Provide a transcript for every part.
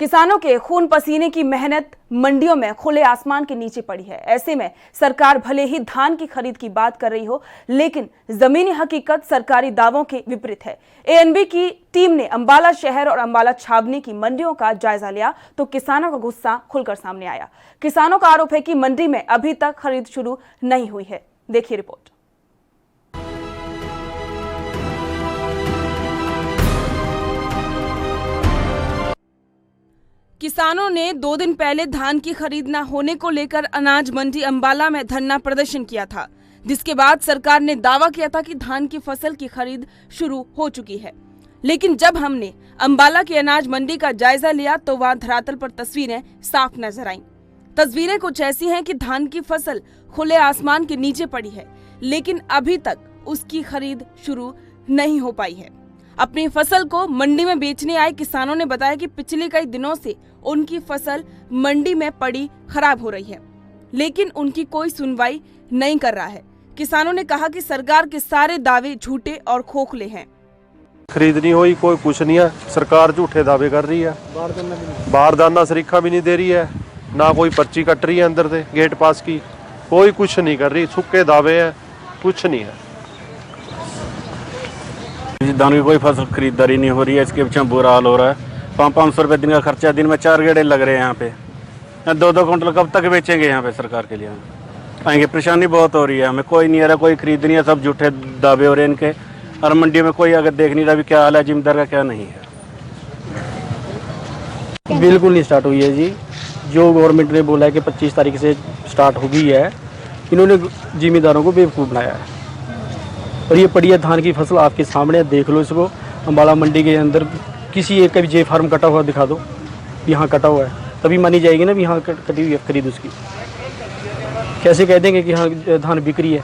किसानों के खून पसीने की मेहनत मंडियों में खुले आसमान के नीचे पड़ी है। ऐसे में सरकार भले ही धान की खरीद की बात कर रही हो, लेकिन जमीनी हकीकत सरकारी दावों के विपरीत है। एएनबी की टीम ने अंबाला शहर और अंबाला छावनी की मंडियों का जायजा लिया तो किसानों का गुस्सा खुलकर सामने आया। किसानों का आरोप है कि मंडी में अभी तक खरीद शुरू नहीं हुई है। देखिए रिपोर्ट। किसानों ने 2 दिन पहले धान की खरीद न होने को लेकर अनाज मंडी अंबाला में धरना प्रदर्शन किया था, जिसके बाद सरकार ने दावा किया था कि धान की फसल की खरीद शुरू हो चुकी है। लेकिन जब हमने अंबाला की अनाज मंडी का जायजा लिया तो वहां धरातल पर तस्वीरें साफ नजर आईं। तस्वीरें कुछ ऐसी हैं कि धान की फसल खुले आसमान के नीचे पड़ी है, लेकिन अभी तक उसकी खरीद शुरू नहीं हो पाई है। अपनी फसल को मंडी में बेचने आए किसानों ने बताया कि पिछले कई दिनों से उनकी फसल मंडी में पड़ी खराब हो रही है, लेकिन उनकी कोई सुनवाई नहीं कर रहा है। किसानों ने कहा कि सरकार के सारे दावे झूठे और खोखले हैं। खरीद नहीं हुई, कोई कुछ नहीं है। सरकार झूठे दावे कर रही है, बारदाना सरीखा भी नहीं दे रही है, ना कोई पर्ची कट रही है अंदर से गेट पास की, कोई कुछ नहीं कर रही। सूखे दावे हैं, कुछ नहीं है। धान की कोई फसल खरीदारी नहीं हो रही है, इसके पीछे बुरा हाल हो रहा है। 500 रुपये दिन का खर्चा, दिन में 4 गेड़े लग रहे हैं यहाँ पे। 2-2 क्विंटल कब तक बेचेंगे यहाँ पे सरकार के लिए? आएंगे, परेशानी बहुत हो रही है हमें। कोई नहीं आ रहा, कोई खरीद नहीं है, सब झूठे दावे हो रहे हैं इनके। और मंडी में कोई अगर देख नहीं रहा भी क्या हाल है, जिम्मेदार का क्या नहीं है। बिल्कुल नहीं स्टार्ट हुई है जी। जो गवर्नमेंट ने बोला है कि 25 तारीख से स्टार्ट हो गई है, इन्होंने जिम्मेदारों को बेवकूफ़ बनाया है। और ये पड़ी है धान की फसल, आपके सामने देख लो इसको। अंबाला मंडी के अंदर किसी एक का भी जे फार्म कटा हुआ दिखा दो, यहाँ कटा हुआ है, तभी मानी जाएगी ना भी यहाँ कटी हुई है खरीद उसकी। कैसे कह देंगे कि यहाँ धान बिक रही है?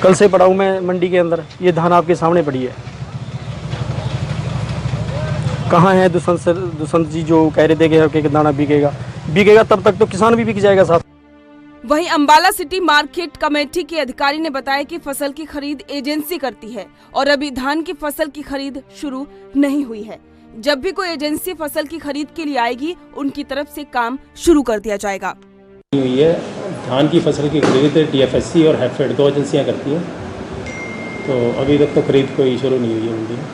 कल से पड़ा हूँ मैं मंडी के अंदर, ये धान आपके सामने पड़ी है। कहाँ है दुष्यंत जी जो कह रहे थे कि दाना बिकेगा तब तक तो किसान भी बिक जाएगा साथ। वहीं अंबाला सिटी मार्केट कमेटी के अधिकारी ने बताया कि फसल की खरीद एजेंसी करती है और अभी धान की फसल की खरीद शुरू नहीं हुई है। जब भी कोई एजेंसी फसल की खरीद के लिए आएगी, उनकी तरफ से काम शुरू कर दिया जाएगा। हुई है धान की फसल की खरीद DFSC और हैफेड 2 एजेंसियां करती हैं, तो अभी तक तो खरीद कोई शुरू नहीं हुई है मंडी में।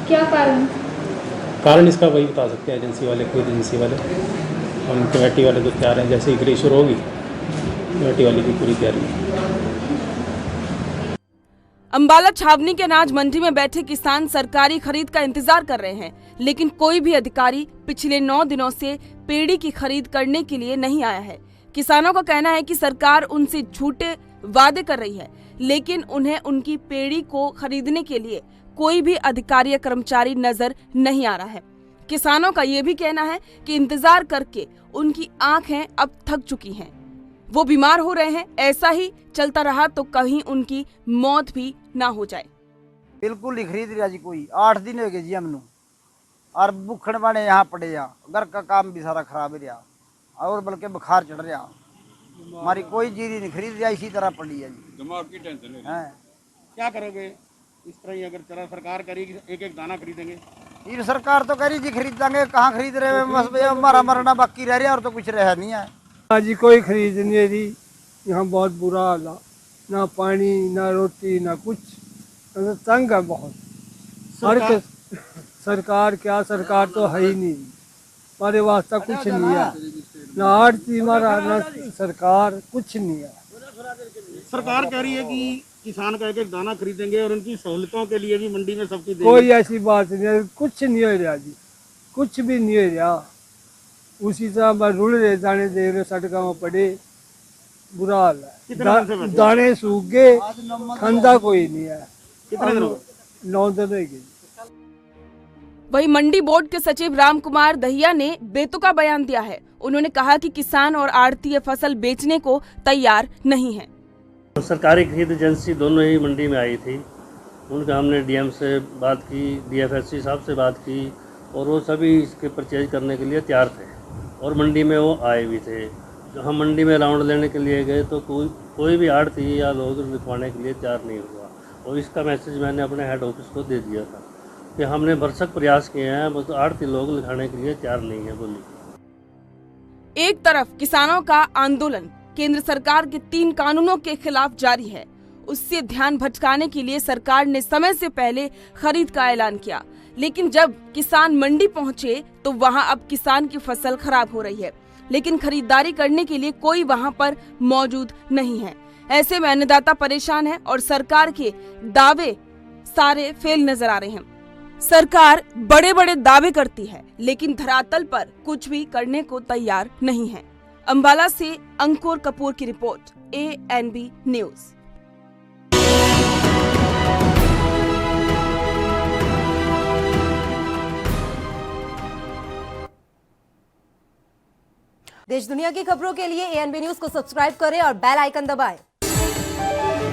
क्या कारण इसका वही बता सकते हैं एजेंसी वाले, खरीद एजेंसी वाले। हम कमेटी वाले तो तैयार हैं, जैसे ही खरीद शुरू होगी कमेटी वाली की पूरी तैयारी है। अंबाला छावनी के अनाज मंडी में बैठे किसान सरकारी खरीद का इंतजार कर रहे हैं, लेकिन कोई भी अधिकारी पिछले 9 दिनों से पेड़ी की खरीद करने के लिए नहीं आया है। किसानों का कहना है कि सरकार उनसे झूठे वादे कर रही है, लेकिन उन्हें उनकी पेड़ी को खरीदने के लिए कोई भी अधिकारी या कर्मचारी नजर नहीं आ रहा है। किसानों का ये भी कहना है कि इंतजार करके उनकी आंखें अब थक चुकी हैं। वो बीमार हो रहे हैं। ऐसा ही चलता रहा तो कहीं उनकी मौत भी ना हो जाए। बिल्कुल नहीं खरीद रहा जी कोई। 8 दिन हो गए जी हमनू, और भुखड़ बने यहाँ पड़े या घर का काम भी सारा खराब रहा, और बल्कि बुखार चढ़ रहा। हमारी कोई चीज नहीं खरीद रहा, इसी तरह पड़ी है जी। दिमाग की टेंशन है। क्या करोगे इस तरह ही? अगर चला सरकार करेगी एक दाना खरीदेंगे। ये सरकार तो कह रही जी खरीदेंगे, कहाँ खरीद रहे हैं? बस भैया हमारा मरना बाकी रह रहा और तो कुछ रहा नहीं है। आज कोई खरीद नहीं है जी। यहाँ बहुत बुरा हाल है, ना पानी ना रोटी ना कुछ, तंग है बहुत। सरकार क्या, सरकार तो है ही नहीं, हमारे वास्ते कुछ नहीं है। ना आड़ती हमारा, ना सरकार, कुछ नहीं है। सरकार कह रही है कि किसान का एक दाना खरीदेंगे और उनकी सहूलतों के लिए भी मंडी में सबकी देंगे। कोई ऐसी बात नहीं है, कुछ नहीं हो रहा जी, कुछ भी नहीं हो रहा। उसी तरह रुल रहे, दाने दे रहे, सड़कों में पड़े, बुरा हाल है। दाने सूख गए, खंदा कोई नहीं है। कितने दिन? 9 दिन हो गए। वहीं मंडी बोर्ड के सचिव राम कुमार दहिया ने बेतुका बयान दिया है। उन्होंने कहा कि किसान और आड़ती फसल बेचने को तैयार नहीं है। सरकारी खरीद एजेंसी दोनों ही मंडी में आई थी, उनका हमने DM से बात की, DFSC साहब से बात की, और वो सभी इसके परचेज करने के लिए तैयार थे और मंडी में वो आए भी थे। जब हम मंडी में राउंड लेने के लिए गए तो कोई भी आड़ती या लोग लिखवाने के लिए तैयार नहीं हुआ, और इसका मैसेज मैंने अपने हेड ऑफिस को दे दिया था। कि हमने भरसक प्रयास किए हैं, बस आड़ती लोग लिखाने के लिए तैयार नहीं है बोली। एक तरफ किसानों का आंदोलन केंद्र सरकार के 3 कानूनों के खिलाफ जारी है, उससे ध्यान भटकाने के लिए सरकार ने समय से पहले खरीद का ऐलान किया, लेकिन जब किसान मंडी पहुंचे तो वहां अब किसान की फसल खराब हो रही है, लेकिन खरीदारी करने के लिए कोई वहां पर मौजूद नहीं है। ऐसे में अन्नदाता परेशान है और सरकार के दावे सारे फेल नजर आ रहे हैं। सरकार बड़े बड़े दावे करती है, लेकिन धरातल पर कुछ भी करने को तैयार नहीं है। अंबाला से अंकुर कपूर की रिपोर्ट, ANB न्यूज। देश दुनिया की खबरों के लिए ANB न्यूज को सब्सक्राइब करें और बेल आइकन दबाएं।